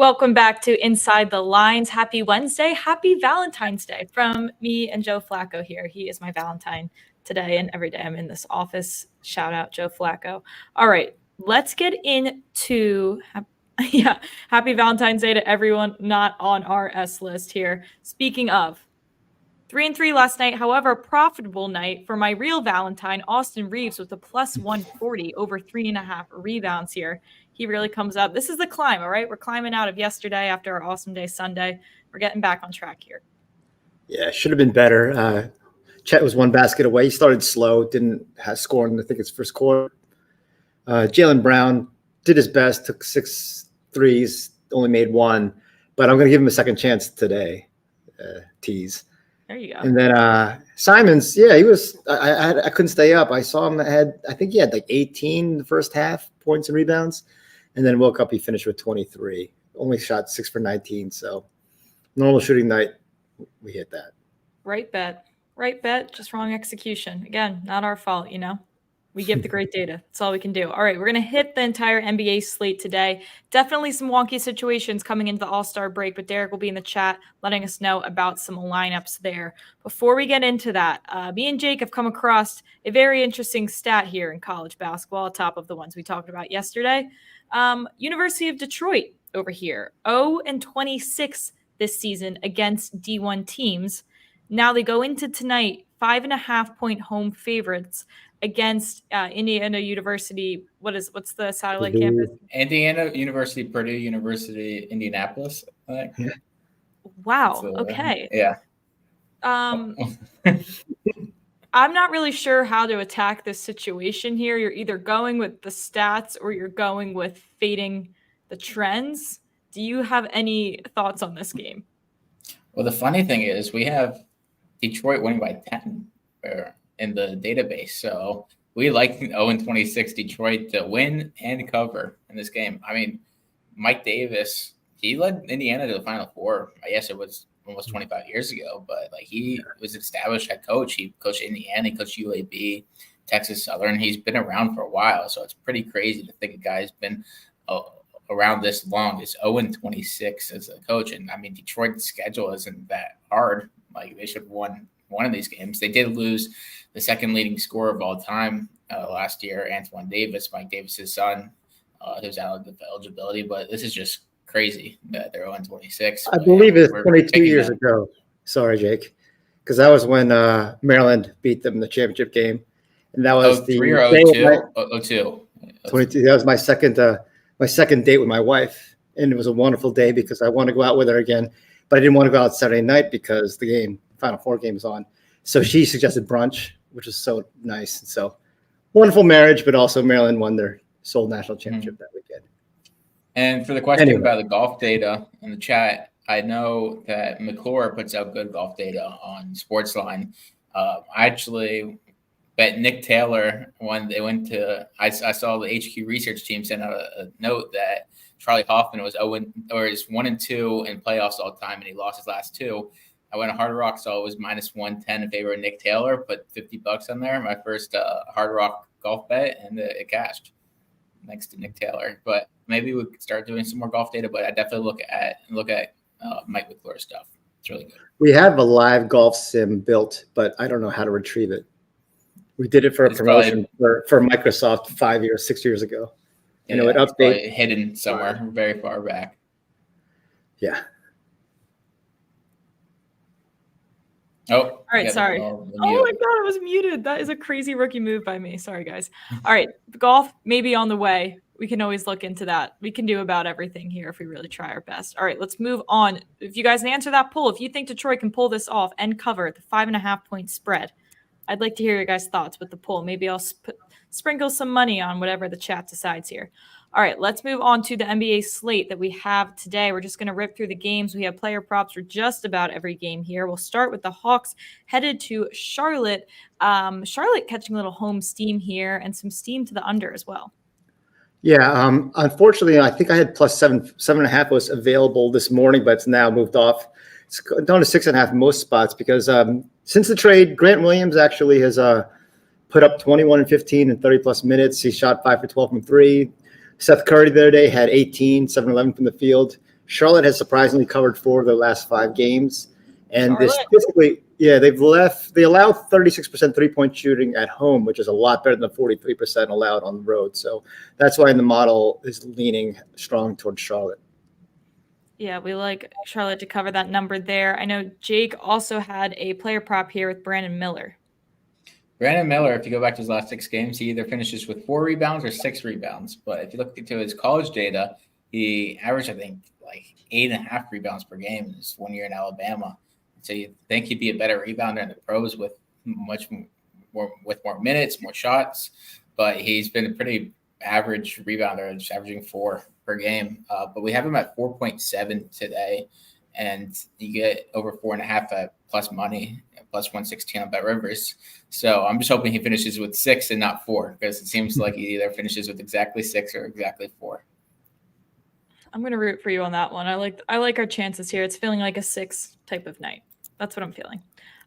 Welcome back to Inside the Lines. Happy Wednesday. Happy Valentine's Day from me and Joe Flacco here. He is my Valentine today and every day I'm in this office. Shout out Joe Flacco. All right, let's get into happy Valentine's Day to everyone not on our S list here. Speaking of, 3-3 last night, however, profitable night for my real Valentine, Austin Reeves, with a plus 140 over 3.5 rebounds here. He really comes up. This is the climb, all right? We're climbing out of yesterday after our awesome day Sunday. We're getting back on track here. Yeah, it should have been better. Chet was one basket away. He started slow, didn't have scoring, I think, his first quarter. Jaylen Brown did his best, took 6 threes, only made 1. But I'm going to give him a second chance today, tease. There you go. And then Simons, yeah, he was I couldn't stay up. I saw him I think he had like 18 in the first half, points and rebounds. And then woke up, he finished with 23. Only shot 6 for 19. So normal shooting night, we hit that. Right bet, just wrong execution. Again, not our fault, We give the great data. That's all we can do. All right, we're going to hit the entire NBA slate today. Definitely some wonky situations coming into the All-Star break, but Derek will be in the chat letting us know about some lineups there. Before we get into that, me and Jake have come across a very interesting stat here in college basketball, on top of the ones we talked about yesterday. University of Detroit over here, 0-26 this season against D1 teams. Now they go into tonight 5.5-point home favorites against Indiana University. What's the satellite campus? Indiana University, Purdue University, Indianapolis. I think. Wow. So, okay. Yeah. I'm not really sure how to attack this situation here. You're either going with the stats or you're going with fading the trends. Do you have any thoughts on this game? Well, the funny thing is we have Detroit winning by 10 in the database. So we like 0-26 Detroit to win and cover in this game. I mean, Mike Davis, he led Indiana to the Final Four. I guess it was almost 25 years ago, but he was an established head coach. He coached Indiana, he coached UAB, Texas Southern. He's been around for a while, so it's pretty crazy to think a guy's been around this long. It's 0-26 as a coach, and I mean Detroit's schedule isn't that hard. They should have won one of these games. They did lose the second leading scorer of all time last year, Antoine Davis, Mike Davis's son, who's out of eligibility. But this is just crazy that they're 0-26. I believe it's 22 years ago. Sorry, Jake, because that was when Maryland beat them in the championship game, and that was 03 or 02. 22. That was my second date with my wife, and it was a wonderful day because I wanted to go out with her again, but I didn't want to go out Saturday night because the Final Four game was on. So she suggested brunch, which was so nice. And so wonderful marriage, but also Maryland won their sole national championship that weekend. And for the question about the golf data in the chat, I know that McClure puts out good golf data on Sportsline. I actually bet Nick Taylor when they went to – I saw the HQ research team send out a note that Charlie Hoffman was 1-2 in playoffs all time, and he lost his last 2. I went to Hard Rock, so it was -110 in favor of Nick Taylor. Put $50 on there, my first Hard Rock golf bet, and it cashed next to Nick Taylor. But maybe we could start doing some more golf data. But I definitely look at Mike McClure stuff. It's really good. We have a live golf sim built, but I don't know how to retrieve it. We did it for a promotion for Microsoft 6 years ago. It updated hidden somewhere very far back. Yeah. Oh, all right. Sorry. Oh my God, I was muted. That is a crazy rookie move by me. Sorry, guys. All right. Golf may be on the way. We can always look into that. We can do about everything here if we really try our best. All right, let's move on. If you guys answer that poll, if you think Detroit can pull this off and cover the 5.5-point spread, I'd like to hear your guys' thoughts with the poll. Maybe I'll sprinkle some money on whatever the chat decides here. All right, let's move on to the NBA slate that we have today. We're just going to rip through the games. We have player props for just about every game here. We'll start with the Hawks headed to Charlotte. Charlotte catching a little home steam here and some steam to the under as well. Yeah, unfortunately, I think I had plus 7.5 was available this morning, but it's now moved off. It's down to 6.5 most spots because since the trade, Grant Williams actually has put up 21 and 15 in 30-plus minutes. He shot 5 for 12 from 3. Seth Curry the other day had 18, 7-11 from the field. Charlotte has surprisingly covered 4 of their last 5 games. And Charlotte? statistically, they allow 36% 3-point shooting at home, which is a lot better than the 43% allowed on the road. So that's why the model is leaning strong towards Charlotte. Yeah, we like Charlotte to cover that number there. I know Jake also had a player prop here with Brandon Miller. Brandon Miller, if you go back to his last 6 games, he either finishes with 4 rebounds or 6 rebounds. But if you look into his college data, he averaged, I think, like 8.5 rebounds per game in his 1 year in Alabama. So you think he'd be a better rebounder in the pros with much more minutes, more shots. But he's been a pretty average rebounder, just averaging 4 per game. But we have him at 4.7 today. And you get over 4.5 at plus money, plus 116 on Bet Rivers. So I'm just hoping he finishes with 6 and not 4, because it seems like he either finishes with exactly 6 or exactly 4. I'm going to root for you on that one. I like our chances here. It's feeling like a 6 type of night. That's what I'm feeling.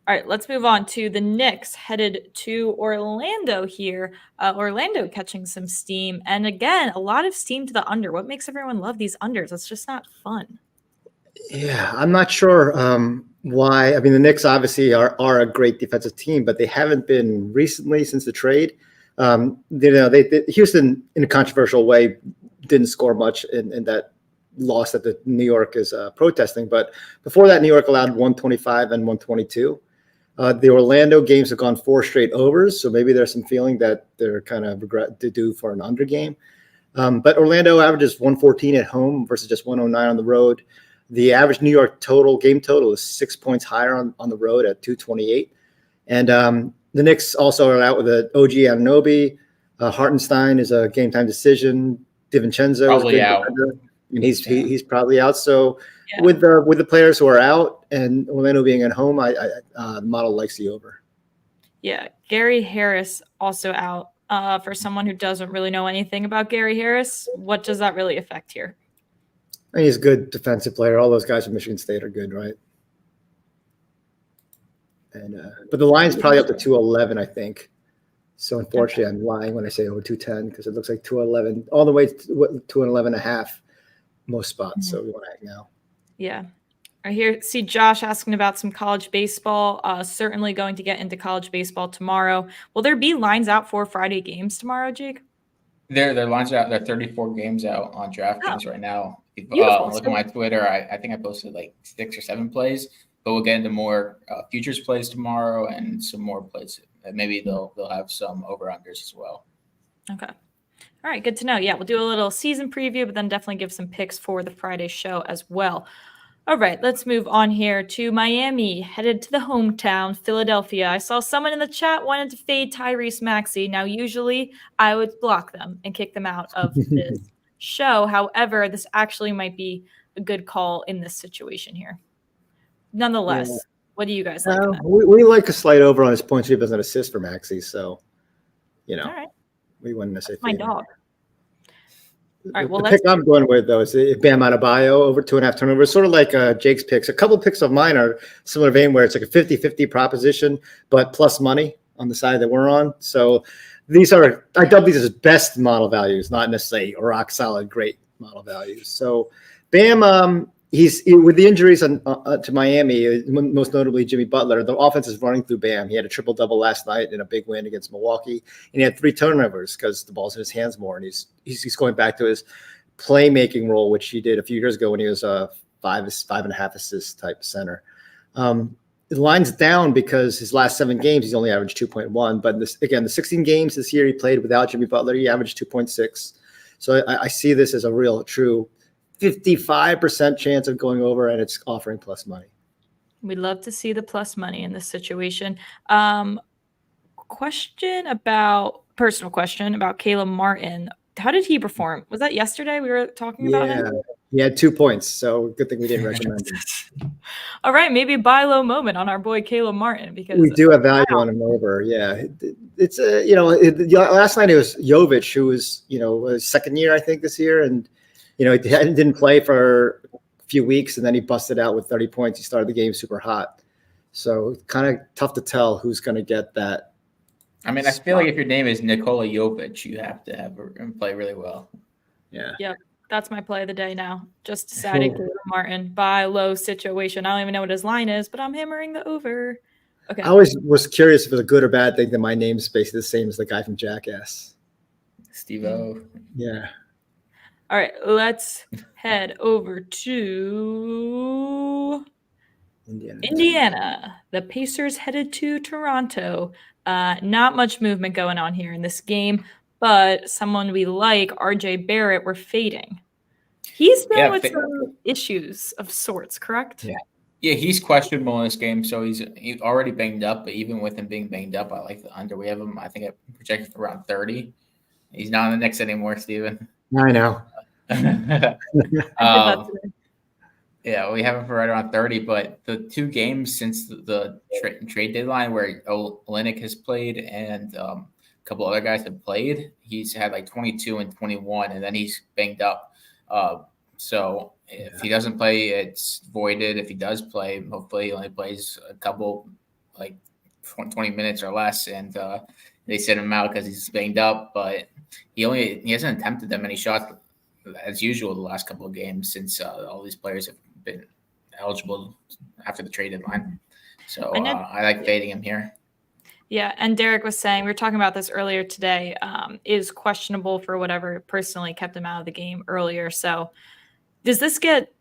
All right, let's move on to the Knicks headed to Orlando here. Orlando catching some steam. And again, a lot of steam to the under. What makes everyone love these unders? It's just not fun. Yeah, I'm not sure why. I mean, the Knicks obviously are a great defensive team, but they haven't been recently since the trade. Houston, in a controversial way, didn't score much in that loss that the New York is protesting. But before that, New York allowed 125 and 122. The Orlando games have gone 4 straight overs, so maybe there's some feeling that they're kind of regret to do for an under game. But Orlando averages 114 at home versus just 109 on the road. The average New York game total is 6 points higher on the road at 228. And the Knicks also are out with an OG Anunoby. Hartenstein is a game time decision. DiVincenzo Probably is out. And he's probably out. So with the players who are out and Orlando being at home, the model likes the over. Yeah, Gary Harris also out. For someone who doesn't really know anything about Gary Harris, what does that really affect here? I mean, he's a good defensive player. All those guys from Michigan State are good, right? And but the line's probably up to 211, I think. So unfortunately, I'm lying when I say over 210 because it looks like 211 all the way to 211 and a half most spots. Mm-hmm. So we want to act now. Yeah. I see Josh asking about some college baseball. Certainly going to get into college baseball tomorrow. Will there be lines out for Friday games tomorrow, Jake? Their lines are out. There are 34 games out on DraftKings right now. Look at my Twitter. I think I posted like 6 or 7 plays, but we'll get into more futures plays tomorrow and some more plays. Maybe they'll have some over-unders as well. Okay. All right. Good to know. Yeah, we'll do a little season preview, but then definitely give some picks for the Friday show as well. All right, let's move on here to Miami, headed to the hometown, Philadelphia. I saw someone in the chat wanted to fade Tyrese Maxey. Now, usually I would block them and kick them out of this show. However, this actually might be a good call in this situation here. Nonetheless, what do you guys like? We like a slight over on his points rebounds and assists for Maxey, so all right. We wouldn't necessarily. My dog. All right, well, the pick I'm going with, though, is Bam Adebayo over 2.5 turnovers. Sort of like Jake's picks. A couple picks of mine are similar vein where it's like a 50-50 proposition, but plus money on the side that we're on. So I dub these as best model values, not necessarily rock solid, great model values. So Bam, he's with the injuries to Miami, most notably Jimmy Butler. The offense is running through Bam. He had a triple-double last night in a big win against Milwaukee, and he had 3 turnovers because the ball's in his hands more, and he's going back to his playmaking role, which he did a few years ago when he was a 5.5 assist type center. The line's down because his last 7 games he's only averaged 2.1. But the 16 games this year he played without Jimmy Butler, he averaged 2.6. So I see this as a real, true 55% chance of going over, and it's offering plus money. We'd love to see the plus money in this situation. Personal question about Caleb Martin. How did he perform? Was that yesterday we were talking about him? He had 2 points, so good thing we didn't recommend him. All right, maybe a buy low moment on our boy Caleb Martin because we do have value on him over. Yeah, it's last night it was Jovic, who was his second year I think this year, and he didn't play for a few weeks, and then he busted out with 30 points. He started the game super hot, so kind of tough to tell who's going to get that. I mean, I feel like if your name is Nikola Jovic, you have to play really well. Yeah. Yep. That's my play of the day now. Just decided Caleb Martin, buy low situation. I don't even know what his line is, but I'm hammering the over. Okay. I always was curious if it was a good or bad thing that my name's basically the same as the guy from Jackass. Steve-O. Yeah. All right, let's head over to Indiana. The Pacers headed to Toronto. Not much movement going on here in this game, but someone we like, RJ Barrett, we're fading. He's been with some issues of sorts, correct? Yeah, he's questionable in this game, so he's already banged up. But even with him being banged up, I like the under. We have him, I think, projected for around 30. He's not in the Knicks anymore, Steven. I know. Yeah, we have him for right around 30. But the 2 games since the trade deadline where Olynyk has played and a couple other guys have played, he's had like 22 and 21, and then he's banged up. So if he doesn't play, it's voided. If he does play, hopefully he only plays a couple, like 20 minutes or less, and they send him out because he's banged up. But he hasn't attempted that many shots as usual the last couple of games since all these players have been eligible after the trade deadline. So I like fading him here. Yeah, and Derek was saying, we were talking about this earlier today, is questionable for whatever personally kept him out of the game earlier. So does this get,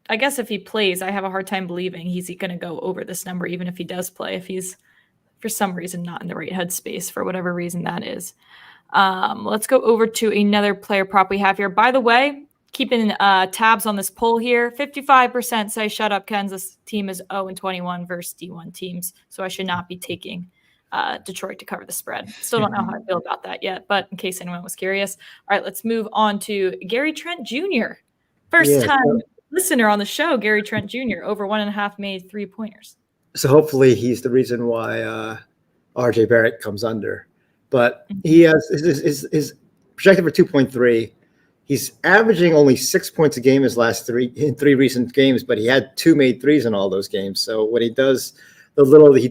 I guess if he plays, I have a hard time believing he's going to go over this number, even if he does play, if he's for some reason not in the right headspace, for whatever reason that is. Let's go over to another player prop we have here. By the way, keeping tabs on this poll here, 55% say shut up, Kansas team is 0-21 versus D1 teams. So I should not be taking Detroit to cover the spread. Still don't know how I feel about that yet, but in case anyone was curious. All right, let's move on to Gary Trent Jr. First time listener on the show, Gary Trent Jr. over 1.5 made 3-pointers. So hopefully he's the reason why RJ Barrett comes under. But he has is projected for 2.3. He's averaging only 6 points a game his last 3 recent games, but he had 2 made threes in all those games. So what he does, the little he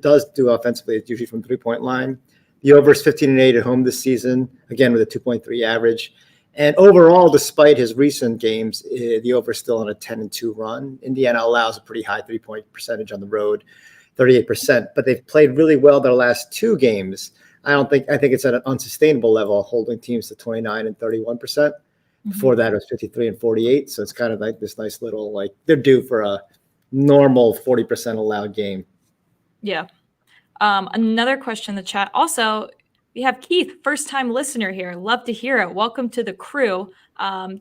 does do offensively, it's usually from 3-point line. The over is 15-8 at home this season, again with a 2.3 average. And overall, despite his recent games, the over is still on a 10-2 run. Indiana allows a pretty high 3-point percentage on the road, 38%. But they've played really well their last 2 games. I think it's at an unsustainable level, holding teams to 29 and 31%. Before that, it was 53 and 48. So it's kind of like this nice little, like they're due for a normal 40% allowed game. Yeah. Another question in the chat. Also, we have Keith, first time listener here. Love to hear it. Welcome to the crew. To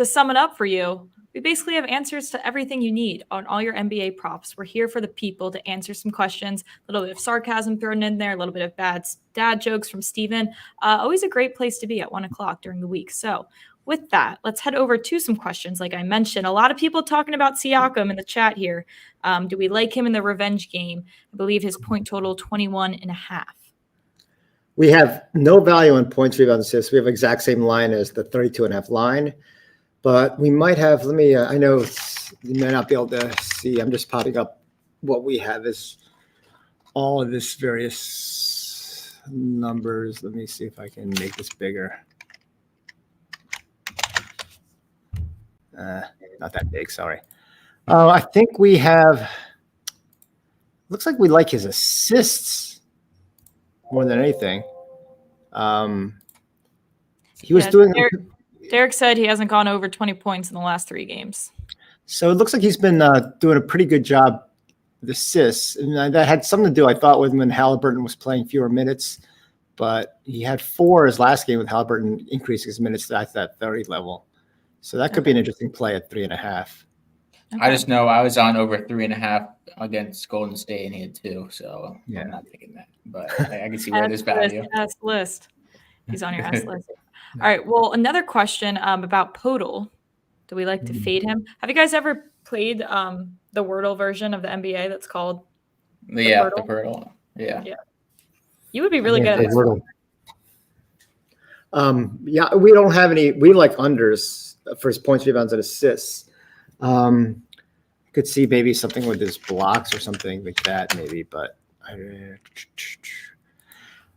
sum it up for you, we basically have answers to everything you need on all your NBA props. We're here for the people to answer some questions, a little bit of sarcasm thrown in there, a little bit of bad dad jokes from Steven. Always a great place to be at 1 o'clock during the week. So with that, let's head over to some questions. Like I mentioned, a lot of people talking about Siakam in the chat here. Do we like him in the revenge game? I believe his point total 21.5. We have no value on points, rebounds, assists. We have exact same line as the 32.5 line. But we might have, I know you may not be able to see. I'm just popping up what we have is all of this various numbers. Let me see if I can make this bigger. Not that big, sorry. I think we have, looks like we like his assists more than anything. He was doing... Derek said he hasn't gone over 20 points in the last 3 games. So it looks like he's been doing a pretty good job with assists. And that had something to do, I thought, with when Halliburton was playing fewer minutes. But he had 4 his last game with Halliburton increasing his minutes to that 30 level. So that could be an interesting play at 3.5. Okay. I just know I was on over 3.5 against Golden State, and he had 2. So I'm not taking that. But I can see where there's value. List. He's on your ass list. All right. Well, another question about Podol. Do we like to fade him? Have you guys ever played the Wordle version of the NBA that's called the Wordle? Yeah. You would be really good at Wordle. We don't have any. We like unders for his points, rebounds, and assists. Could see maybe something with his blocks or something like that, maybe. But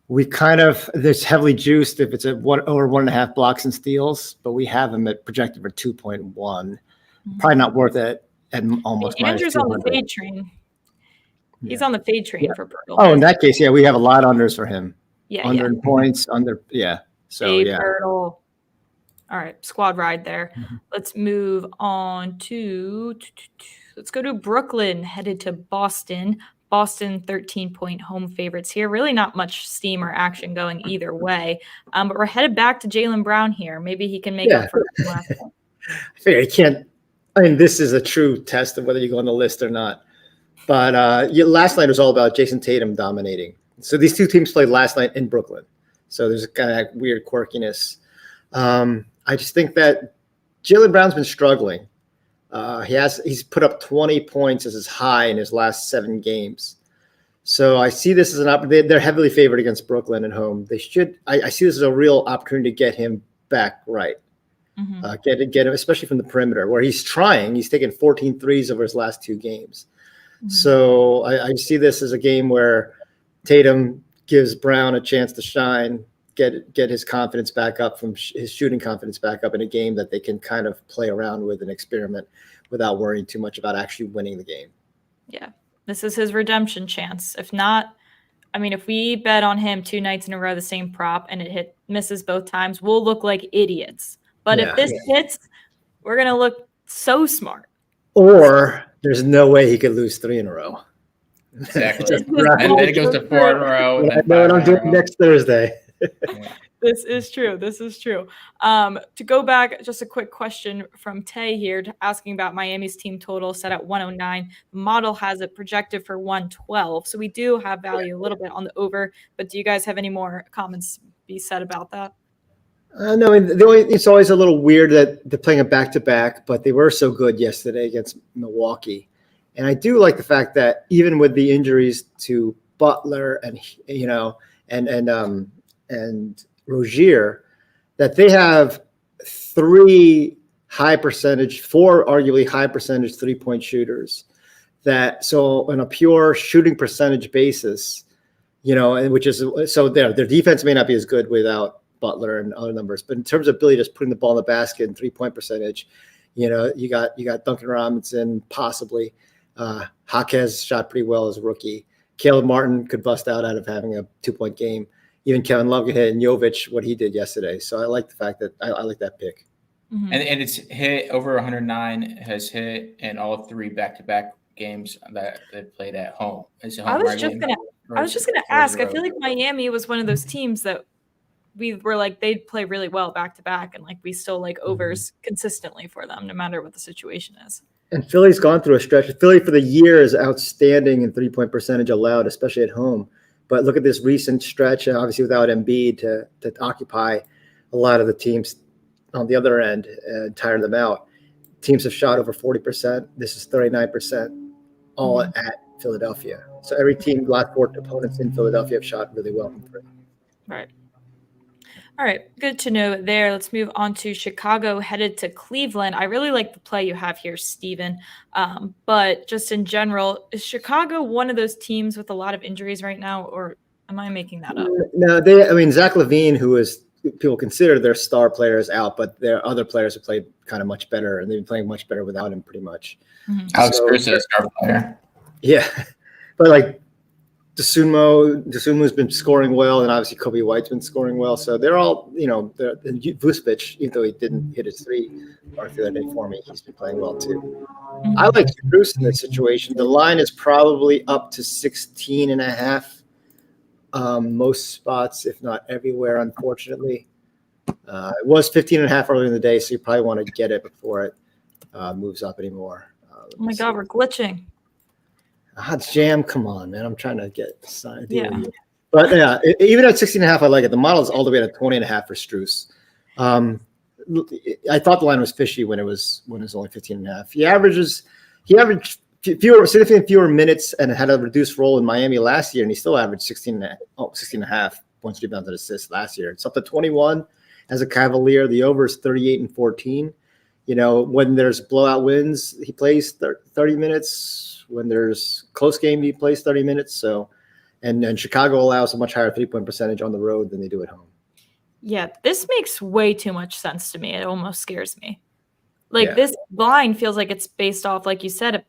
there's heavily juiced if it's over 1.5 blocks and steals, but we have him at projected for 2.1. Probably not worth it at almost Andrew's on the -200. fade train. He's Yeah. on the fade train Yeah. for Pirtle. Oh, in that case, yeah, we have a lot of unders for him. Yeah, Under in points, under, yeah. So, Fade yeah. Pirtle. All right, squad ride there. Mm-hmm. Let's move on to let's go to Brooklyn, headed to Boston. Boston 13-point home favorites here. Really not much steam or action going either way. But we're headed back to Jaylen Brown here. Maybe he can make up for it from last time. I figure you can't. I mean, this is a true test of whether you go on the list or not. But last night was all about Jason Tatum dominating. So these two teams played last night in Brooklyn. So there's kind of that weird quirkiness. I just think that Jaylen Brown's been struggling. He's put up 20 points as his high in his last 7 games. So I see this as an opportunity. They're heavily favored against Brooklyn at home. They should. I see this as a real opportunity to get him back right. Get him, especially from the perimeter, where he's trying. He's taken 14 threes over his last 2 games. So I see this as a game where Tatum gives Brown a chance to shine, get his confidence back up, from his shooting confidence back up in a game that they can kind of play around with and experiment without worrying too much about actually winning the game. Yeah, this is his redemption chance. If not, I mean, if we bet on him 2 nights in a row, the same prop, and it misses both times, we'll look like idiots. But if this hits, we're going to look so smart. Or there's no way he could lose 3 in a row. Exactly. And then it goes to 4 in a row. And I know what I'm doing next Thursday. This is true. To go back, just a quick question from Tay here, asking about Miami's team total set at 109. The model has it projected for 112. So we do have value a little bit on the over. But do you guys have any more comments be said about that? No, it's always a little weird that they're playing a back-to-back, but they were so good yesterday against Milwaukee. And I do like the fact that even with the injuries to Butler and Rozier, that they have 4 arguably high percentage 3-point shooters. So on a pure shooting percentage basis, which is so their defense may not be as good without Butler and other numbers, but in terms of ability, just putting the ball in the basket and 3-point percentage, you got Duncan Robinson, possibly. Jaquez shot pretty well as a rookie. Caleb Martin could bust out of having a 2-point game. Even Kevin Love could hit, and Jovic, what he did yesterday. So I like the fact that I like that pick. And it's hit over 109, has hit in all 3 back-to-back games that they played at home. I was just gonna ask. I feel like Miami was one of those teams that we were like, they'd play really well back-to-back, and like we still like overs consistently for them, no matter what the situation is. And Philly's gone through a stretch. Philly for the year is outstanding in 3-point percentage allowed, especially at home. But look at this recent stretch, obviously without Embiid to occupy a lot of the teams on the other end and tire them out. Teams have shot over 40%. This is 39%, all at Philadelphia. So every team, last 4 opponents in Philadelphia have shot really well from 3. Right. All right, good to know there. Let's move on to Chicago, headed to Cleveland. I really like the play you have here, Steven. But just in general, is Chicago one of those teams with a lot of injuries right now, or am I making that up? No, Zach LaVine, who is people consider their star player, is out, but there are other players who played kind of much better, and they've been playing much better without him, pretty much. Alex Cruz is a star player. Yeah, but like Dosunmu's been scoring well, and obviously Kobe White's been scoring well. So they're all, Vucevic, even though he didn't hit his 3 the other day for me, he's been playing well too. I like Cruz in this situation. The line is probably up to 16.5. Most spots, if not everywhere, unfortunately. It was 15.5 earlier in the day, so you probably want to get it before it moves up anymore. Oh my God, we're glitching. Jam, come on, man. I'm trying to get signed. Yeah. But yeah, even at 16.5, I like it. The model is all the way to 20.5 for Strus. I thought the line was fishy when it was only 15.5. He averaged significantly fewer minutes and had a reduced role in Miami last year, and he still averaged 16.5 points, rebounds, and assists last year. It's up to 21 as a Cavalier. The over is 38 and 14. When there's blowout wins, he plays 30 minutes. When there's close game, he plays 30 minutes. So And Chicago allows a much higher 3-point percentage on the road than they do at home. Yeah, this makes way too much sense to me. It almost scares me. Yeah. This line feels like it's based off, like you said,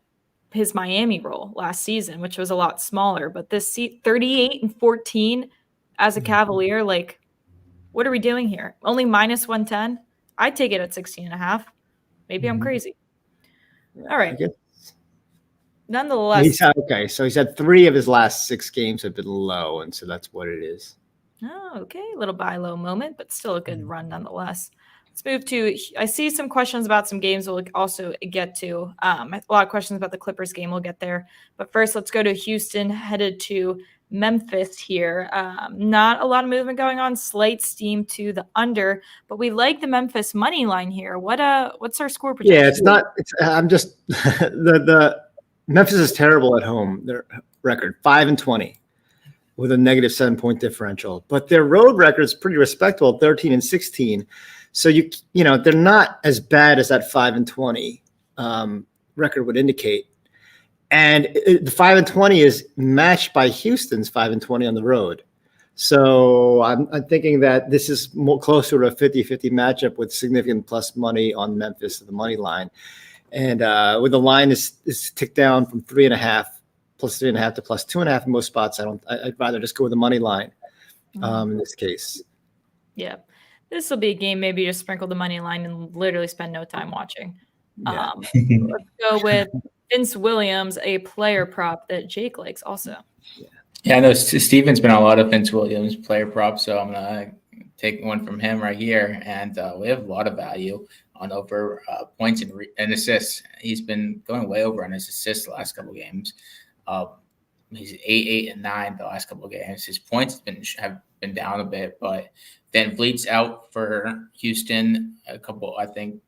his Miami role last season, which was a lot smaller. But this 38-14 as a Cavalier, what are we doing here? Only minus 110? I'd take it at 16.5. Maybe I'm crazy. All right. Nonetheless. So he's had 3 of his last 6 games have been low, and so that's what it is. Oh, okay. A little buy low moment, but still a good run nonetheless. Let's move to, I see some questions about some games we'll also get to. A lot of questions about the Clippers game. We'll get there. But first, let's go to Houston, headed to Memphis here. Not a lot of movement going on. Slight steam to the under, but we like the Memphis money line here. What's our score projection? Yeah, it's not. I'm just the Memphis is terrible at home. Their record 5-20 with a negative 7-point differential, but their road record is pretty respectable, 13-16. So you know they're not as bad as that 5-20 record would indicate. And the 5-20 is matched by Houston's 5-20 on the road. So I'm thinking that this is more closer to a 50-50 matchup with significant plus money on Memphis at the money line. And with the line is ticked down from 3.5 plus 3.5 to plus 2.5 in most spots. I'd rather just go with the money line in this case. Yeah. This will be a game, maybe just sprinkle the money line and literally spend no time watching. Yeah. Let's go with Vince Williams, a player prop that Jake likes also. Yeah, I know Steven's been on a lot of Vince Williams player props, so I'm going to take one from him right here. And we have a lot of value on over points and assists. He's been going way over on his assists the last couple of games. He's 8, and 9 the last couple of games. His points have been down a bit, but then Vliet's out for Houston. I think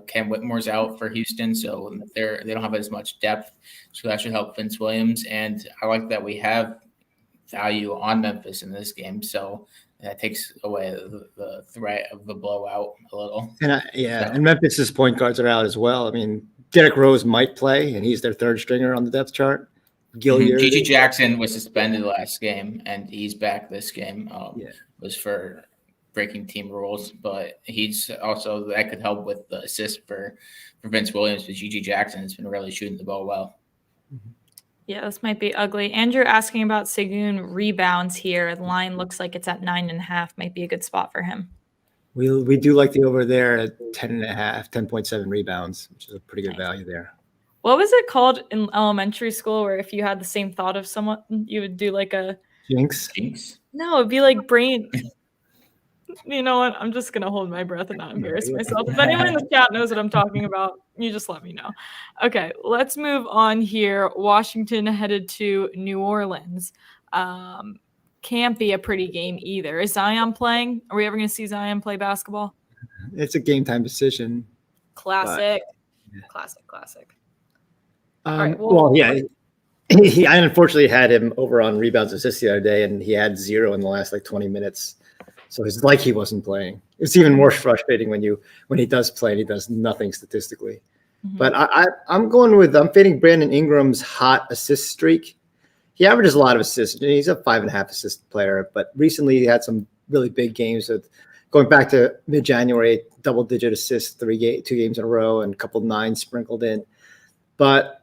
Cam Whitmore's out for Houston, so they don't have as much depth. So that should help Vince Williams. And I like that we have value on Memphis in this game, so that takes away the threat of the blowout a little. And Memphis's point guards are out as well. I mean, Derrick Rose might play, and he's their third stringer on the depth chart. Gigi Jackson was suspended last game, and he's back this game. Was for breaking team rules, but he's also that could help with the assist for Vince Williams. But Gigi Jackson has been really shooting the ball well. Yeah, this might be ugly. Andrew asking about Segun rebounds here. The line looks like it's at 9.5. Might be a good spot for him. We do like the over there at 10.5, 10.7 rebounds, which is a pretty good value there. What was it called in elementary school where if you had the same thought of someone, you would do like a jinx? No, it'd be like brain. You know what? I'm just going to hold my breath and not embarrass myself. If anyone in the chat knows what I'm talking about, you just let me know. Okay, let's move on here. Washington headed to New Orleans. Can't be a pretty game either. Is Zion playing? Are we ever going to see Zion play basketball? It's a game time decision. Classic. Classic. All right, I unfortunately had him over on rebounds assists the other day, and he had 0 in the last 20 minutes. So it's like he wasn't playing. It's even more frustrating when he does play and he does nothing statistically. Mm-hmm. But I'm fading Brandon Ingram's hot assist streak. He averages a lot of assists. He's a 5.5 assist player, but recently he had some really big games with going back to mid-January, double-digit assists, 2 games in a row, and a couple 9s sprinkled in. But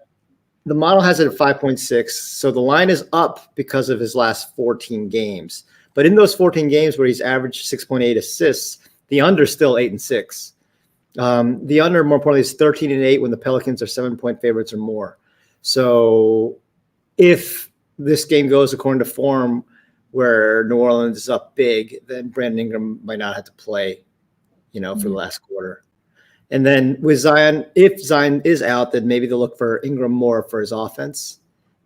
the model has it at 5.6, so the line is up because of his last 14 games. But in those 14 games where he's averaged 6.8 assists, the under is still 8-6. The under, more importantly, is 13-8 when the Pelicans are 7-point favorites or more. So if this game goes according to form where New Orleans is up big, then Brandon Ingram might not have to play, for the last quarter. And then with Zion, if Zion is out, then maybe they'll look for Ingram more for his offense,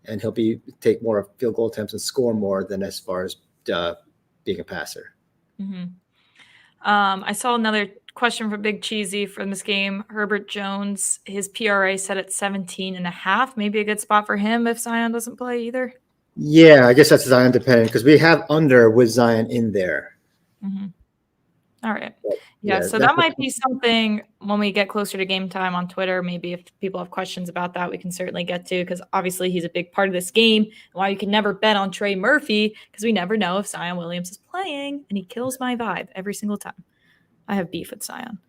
and he'll take more field goal attempts and score more than as far as being a passer. Mm-hmm. I saw another question for Big Cheesy from this game. Herbert Jones, his PRA set at 17.5. Maybe a good spot for him if Zion doesn't play either. Yeah, I guess that's Zion dependent because we have under with Zion in there. Mm-hmm. All right. But, Yeah, so that might definitely. be something when we get closer to game time on Twitter. Maybe if people have questions about that, we can certainly get to, because obviously he's a big part of this game. And why you can never bet on Trey Murphy, because we never know if Zion Williams is playing, and he kills my vibe every single time. I have beef with Zion.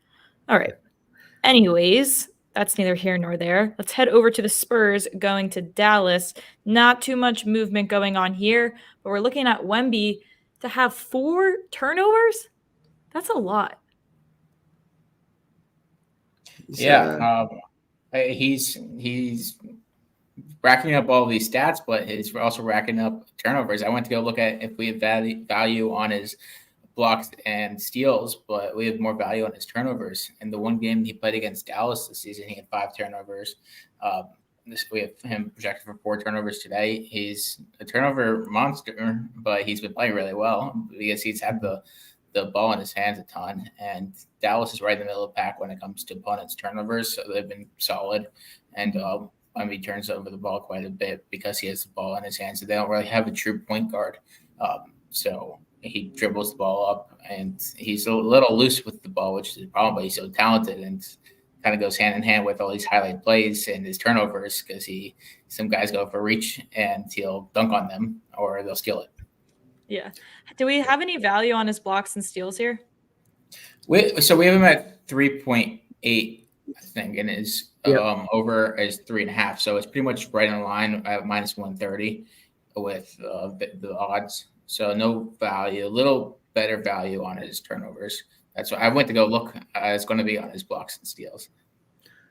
All right. Anyways, that's neither here nor there. Let's head over to the Spurs going to Dallas. Not too much movement going on here, but we're looking at Wemby to have 4 turnovers. That's a lot. Yeah, he's racking up all these stats, but he's also racking up turnovers. I went to go look at if we have value on his blocks and steals, but we have more value on his turnovers. In the one game he played against Dallas this season, he had 5 turnovers. We have him projected for 4 turnovers today. He's a turnover monster, but he's been playing really well because he's had the ball in his hands a ton, and Dallas is right in the middle of the pack when it comes to opponents' turnovers, so they've been solid. And he turns over the ball quite a bit because he has the ball in his hands, so they don't really have a true point guard. So he dribbles the ball up, and he's a little loose with the ball, which is probably so talented, and kind of goes hand in hand with all these highlight plays and his turnovers, because some guys go for reach and he'll dunk on them or they'll steal it. Yeah. Do we have any value on his blocks and steals here? So we have him at 3.8, I think, and his over is 3.5. So it's pretty much right in line at minus 130 with the odds. So no value, a little better value on his turnovers. That's what I went to go look. It's going to be on his blocks and steals.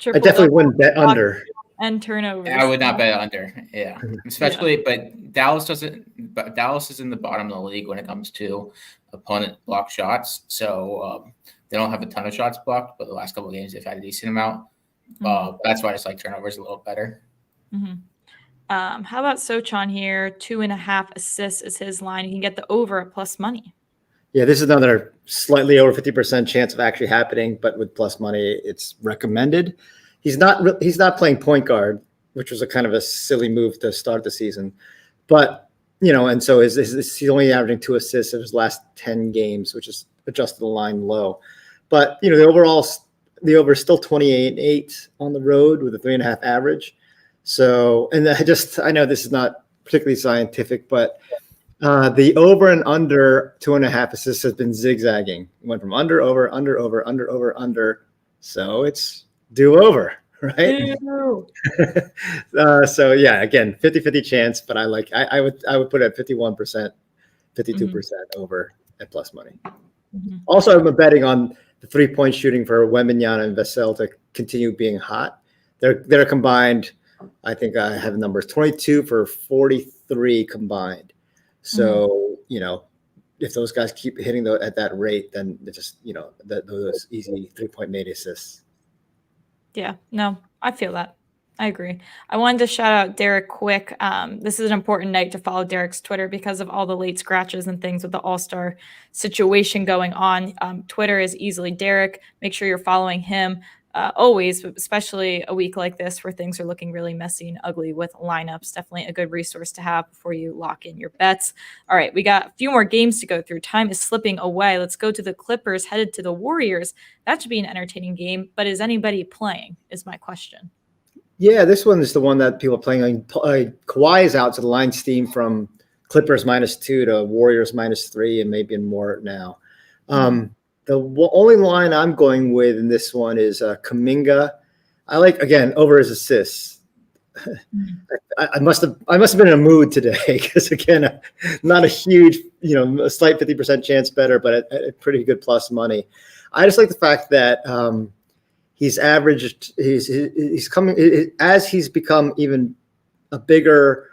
I definitely wouldn't bet under. And turnovers. I would not bet under. Yeah, especially, but Dallas doesn't. But Dallas is in the bottom of the league when it comes to opponent block shots. So they don't have a ton of shots blocked, but the last couple of games they've had a decent amount. That's why I just like turnovers a little better. Mm-hmm. How about Sochan here? 2.5 assists is his line. You can get the over at plus money. Yeah, this is another slightly over 50% chance of actually happening, but with plus money, it's recommended. He's not playing point guard, which was a kind of a silly move to start the season. But, and so he's only averaging 2 assists in his last 10 games, which is adjusted the line low. But, the over is still 28-8 on the road with a 3.5 average. So, and I know this is not particularly scientific, but the over and under 2.5 assists has been zigzagging. It went from under, over, under, over, under, over, under. So it's do over, right? So yeah, again, 50-50 chance, but I would put it at 51%, 52% over at plus money. Mm-hmm. Also, I'm betting on the 3-point shooting for Wembanyama and Vassell to continue being hot. They're combined. I think I have numbers 22 for 43 combined. So, if those guys keep hitting at that rate, then it's just, those easy 3-point made assists. Yeah, no, I feel that. I agree. I wanted to shout out Derek quick. This is an important night to follow Derek's Twitter because of all the late scratches and things with the All-Star situation going on. Twitter is easily Derek. Make sure you're following him. Always, especially a week like this where things are looking really messy and ugly with lineups. Definitely a good resource to have before you lock in your bets. All right, we got a few more games to go through. Time is slipping away. Let's go to the Clippers headed to the Warriors. That should be an entertaining game, but is anybody playing is my question. Yeah, this one is the one that people are playing. Kawhi is out, so the line steam from Clippers -2 to Warriors -3 and maybe more now. The only line I'm going with in this one is Kuminga. I like, again, over his assists. I must have been in a mood today because, again, not a huge, a slight 50% chance better, but a pretty good plus money. I just like the fact that he's coming as he's become even a bigger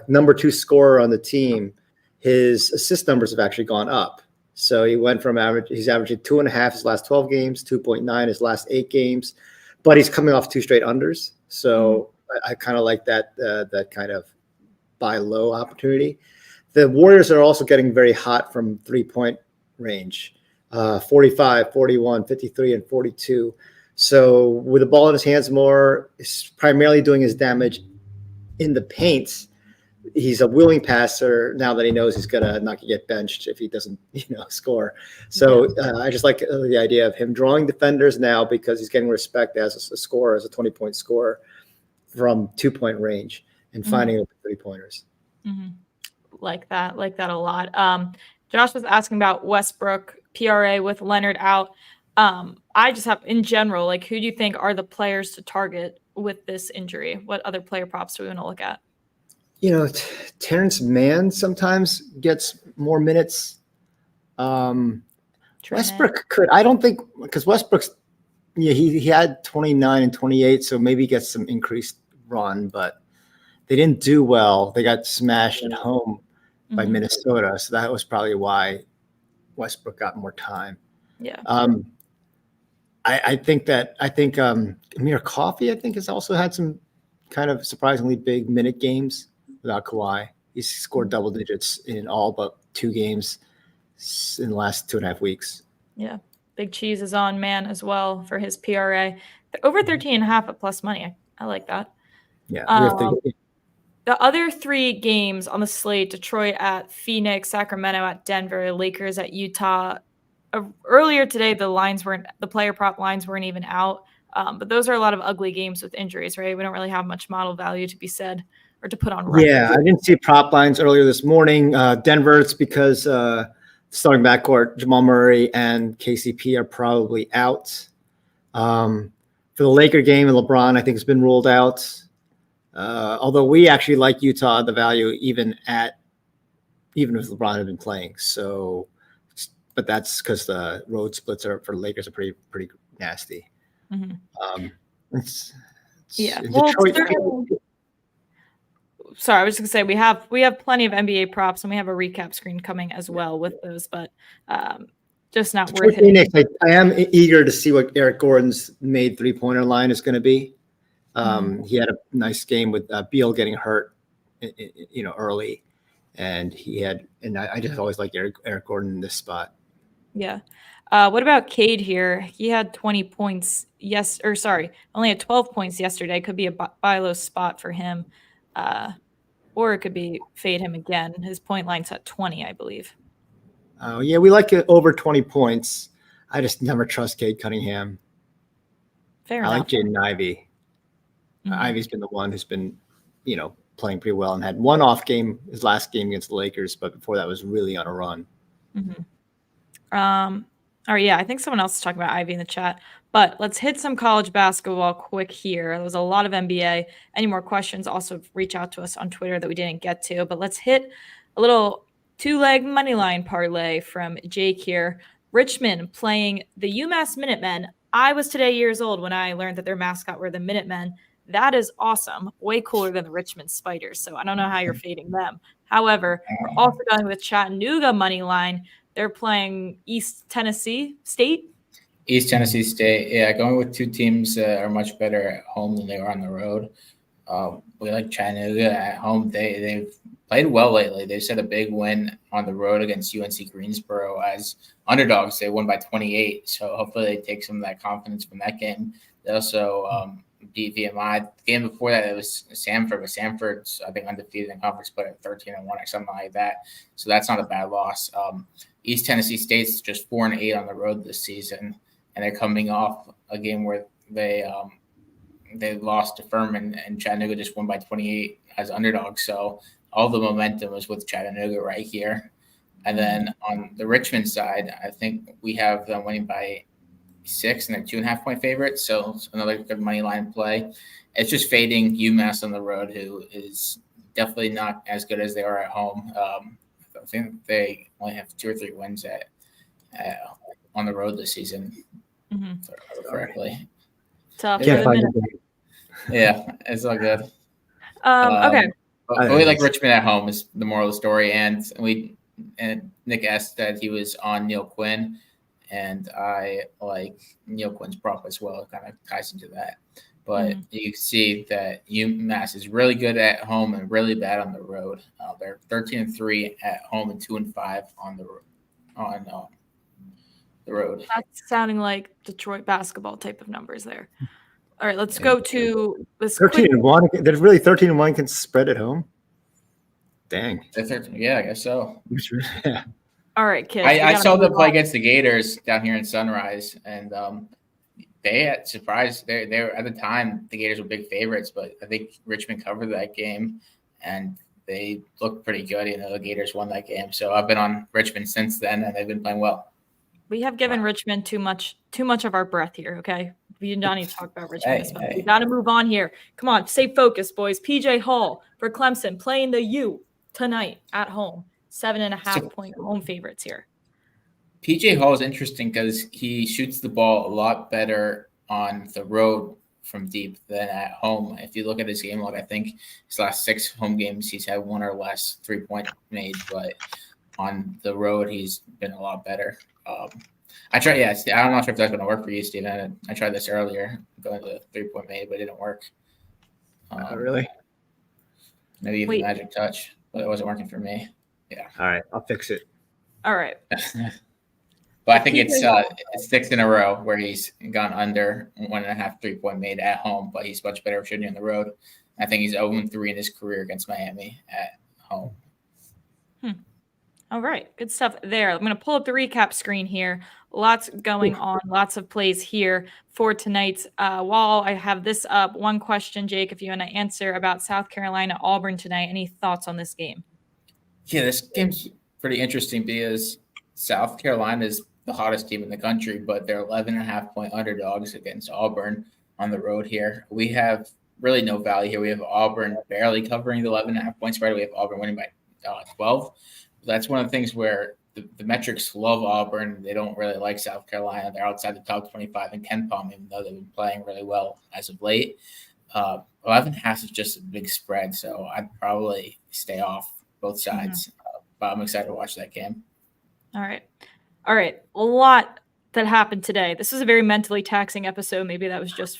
number 2 scorer on the team. His assist numbers have actually gone up. So he went from he's averaging 2.5 his last 12 games, 2.9 his last 8 games, but he's coming off 2 straight unders. So I kind of like that kind of buy low opportunity. The Warriors are also getting very hot from 3-point range, 45, 41, 53, and 42. So with the ball in his hands more, he's primarily doing his damage in the paint. he's a willing passer now that he knows he's not gonna get benched if he doesn't, score. So I just like the idea of him drawing defenders now because he's getting respect as a scorer, as a 20-point scorer from 2-point range and finding open 3-pointers. Like that a lot. Josh was asking about Westbrook PRA with Leonard out. I just have in general, like, who do you think are the players to target with this injury? What other player props do we want to look at? Terrence Mann sometimes gets more minutes. Westbrook could. I don't think because Westbrook's he had 29 and 28, so maybe he gets some increased run, but they didn't do well. They got smashed at home by Minnesota, so that was probably why Westbrook got more time. Yeah. I think Amir Coffey, I think, has also had some kind of surprisingly big minute games without Kawhi. He's scored double digits in all but 2 games in the last 2.5 weeks. Yeah. Big Cheese is on man as well for his PRA. Over 13.5 at plus money. I like that. Yeah. The other 3 games on the slate, Detroit at Phoenix, Sacramento at Denver, Lakers at Utah. Earlier today, the player prop lines weren't even out. But those are a lot of ugly games with injuries, right? We don't really have much model value to be said or to put on record. Yeah, I didn't see prop lines earlier this morning. Denver, it's because starting backcourt, Jamal Murray and KCP are probably out. For the Laker game, and LeBron, I think, has been ruled out. Although we actually like Utah, the value even if LeBron had been playing. So, but that's because the road splits for Lakers are pretty nasty. Sorry, I was just gonna say we have plenty of NBA props and we have a recap screen coming as well with those, but just not worth it. I am eager to see what Eric Gordon's made 3-pointer line is going to be. He had a nice game with Beal getting hurt, early, and I just always like Eric Gordon in this spot. Yeah. What about Cade here? He had 20 points. Only had 12 points yesterday. Could be a buy low spot for him. Or it could be fade him again. His point line's at 20, I believe. Oh, yeah, we like it over 20 points. I just never trust Cade Cunningham. Fair enough. I like Jaden Ivey. Ivy's been the one who's been, playing pretty well and had one off game, his last game against the Lakers, but before that was really on a run. I think someone else is talking about Ivy in the chat, but let's hit some college basketball quick here. There was a lot of NBA. Any more questions, also reach out to us on Twitter that we didn't get to, but let's hit a little 2-leg money line parlay from Jake here. Richmond playing the UMass Minutemen. I was today years old when I learned that their mascot were the Minutemen. That is awesome. Way cooler than the Richmond Spiders. So I don't know how you're fading them. However, we're also going with Chattanooga money line. They're playing East Tennessee State. East Tennessee State. Yeah, going with 2 teams that are much better at home than they are on the road. We like Chattanooga at home. They've played well lately. They've had a big win on the road against UNC Greensboro as underdogs. They won by 28. So hopefully they take some of that confidence from that game. They also beat VMI. The game before that, it was Samford, but Samford's, I think, undefeated in conference, but at 13-1 or something like that. So that's not a bad loss. East Tennessee State's just 4-8 on the road this season, and they're coming off a game where they lost to Furman, and Chattanooga just won by 28 as underdogs. So all the momentum is with Chattanooga right here. And then on the Richmond side, I think we have them winning by 6 and they're 2.5-point favorites. So it's another good money line play. It's just fading UMass on the road, who is definitely not as good as they are at home. I think they only have 2 or 3 wins on the road this season. Correctly. Tough. Yeah, it's all good. Okay. But we like Richmond at home is the moral of the story. And Nick asked that he was on Neil Quinn, and I like Neil Quinn's prop as well. It kind of ties into that. But you can see that UMass is really good at home and really bad on the road. They're 13-3 at home and 2-5 on the road. That's sounding like Detroit basketball type of numbers there. All right, let's go to this 13-1. There's really 13-1 can spread at home. Dang. Yeah, I guess so. Yeah. All right, kids. I saw them play against the Gators down here in Sunrise, and they had surprised. They were at the time the Gators were big favorites, but I think Richmond covered that game, and they looked pretty good. The Gators won that game, so I've been on Richmond since then, and they've been playing well. We have given Richmond too much of our breath here. Okay, we do not need to talk about Richmond. We got to move on here. Come on, stay focused, boys. PJ Hall for Clemson playing the U tonight at home. 7.5-point home favorites here. PJ Hall is interesting because he shoots the ball a lot better on the road from deep than at home. If you look at his game log, I think his last 6 home games, he's had 1 or less 3-point made, but on the road, he's been a lot better. I'm not sure if that's going to work for you, Steven. I tried this earlier, going to the 3-point made, but it didn't work. Really? Maybe even magic touch, but it wasn't working for me. Yeah. All right, I'll fix it. All right. But I think it's 6 in a row where he's gone under 1.5 3-point made at home, but he's much better shooting on the road. I think he's 0-3 in his career against Miami at home. All right, good stuff there. I'm going to pull up the recap screen here. Lots going on, lots of plays here for tonight. While I have this up, one question, Jake, if you want to answer about South Carolina, Auburn tonight. Any thoughts on this game? Yeah, this game's pretty interesting because South Carolina is the hottest team in the country, but they're 11.5-point underdogs against Auburn on the road here. We have really no value here. We have Auburn barely covering the 11.5-point spread. We have Auburn winning by 12. That's one of the things where the metrics love Auburn. They don't really like South Carolina. They're outside the top 25 in KenPom, even though they've been playing really well as of late. 11.5 is just a big spread, so I'd probably stay off both sides. But I'm excited to watch that game. All right. A lot that happened today. This was a very mentally taxing episode. Maybe that was just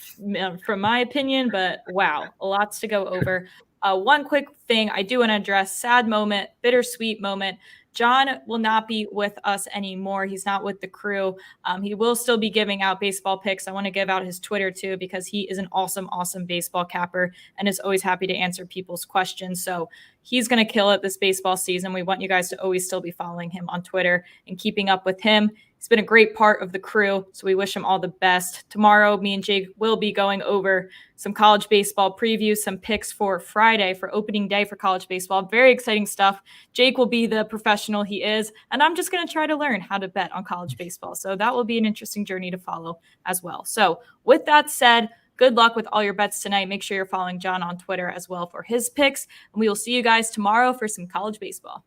from my opinion, but wow, lots to go over. One quick thing I do want to address, sad moment, bittersweet moment. John will not be with us anymore. He's not with the crew. He will still be giving out baseball picks. I want to give out his Twitter too, because he is an awesome, awesome baseball capper and is always happy to answer people's questions. So he's going to kill it this baseball season. We want you guys to always still be following him on Twitter and keeping up with him. He's been a great part of the crew, so we wish him all the best. Tomorrow, me and Jake will be going over some college baseball previews, some picks for Friday for opening day for college baseball. Very exciting stuff. Jake will be the professional he is, and I'm just going to try to learn how to bet on college baseball. So that will be an interesting journey to follow as well. So with that said, good luck with all your bets tonight. Make sure you're following John on Twitter as well for his picks, and we will see you guys tomorrow for some college baseball.